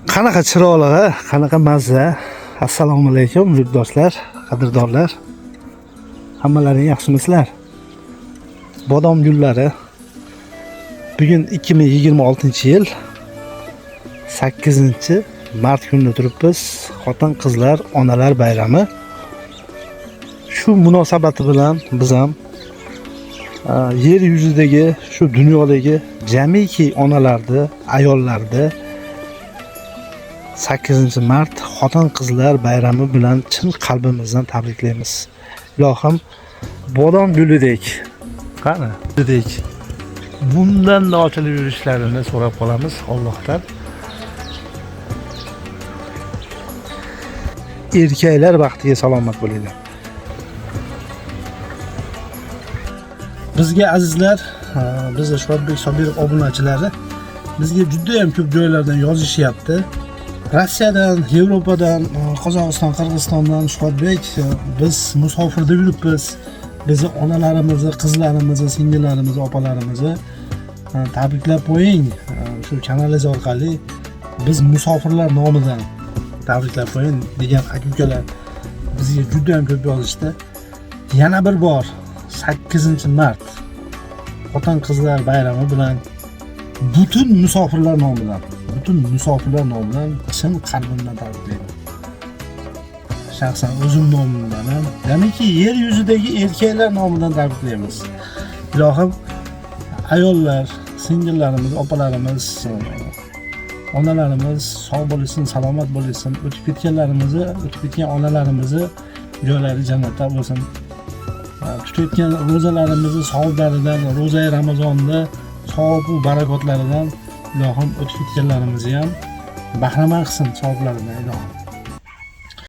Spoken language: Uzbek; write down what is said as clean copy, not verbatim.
Qanaqa chiroyli, qanaqa mazza. Assalomu alaykum yurtdoshlar, qadrdonlar. Hammalaring yaxshimisizlar? Bodom gullari. Bugun 2026-yil 8-mart kunida turibmiz. Xotin-qizlar onalar bayrami. Shu munosabati bilan biz ham yer yuzidagi, shu dunyodagi jamiki onalarni, ayollarni 8-mart xotin-qizlar bayrami bilan chin qalbimizdan tabriklaymiz. Ilohim bodom gulidek, qani, gulidek bundan ochilib yurishlarini so'rab qolamiz Allohdan. Erkaklar baxtiga salomat bo'linglar. Bizga azizlar, bizga Shuhratbek Sobirov obunachilari bizga juda ham ko'p joylardan yozishyapti. Rossiyadan, Yevropadan, Qozog'iston, Qirg'izistondan Shuhratbek biz musofirda yuribmiz. Bizni onalarimizni, qizlarimizni, singillarimizni, opalarimizni tabriklab qo'ying. Shu kanalingiz orqali biz musofirlar nomidan tabriklab qo'ying degan aka-ukalar bizga juda ham ko'p yozishdi. Yana bir bor 8-mart xotin-qizlar bayrami bilan butun musofirlar nomidan chin qalbimdan tabriklayman. Shaxsan o'zim nomimdan ham, demakki yer yuzidagi erkaklar nomidan tabriklaymiz. Ilohim ayollar, singillarimiz, opalarimiz, onalarimiz sog' bo'lsin, salomat bo'lsin. O'tib ketgan onalarimizni joylari jannatda bo'lsin. Tutayotgan ro'zalarimizni savoblaridan, ro'zai Ramazonda savob va barakotlaridan ilohim o'tib ketganlarimizni ham bahramand qilsin savoblaridan ilohim.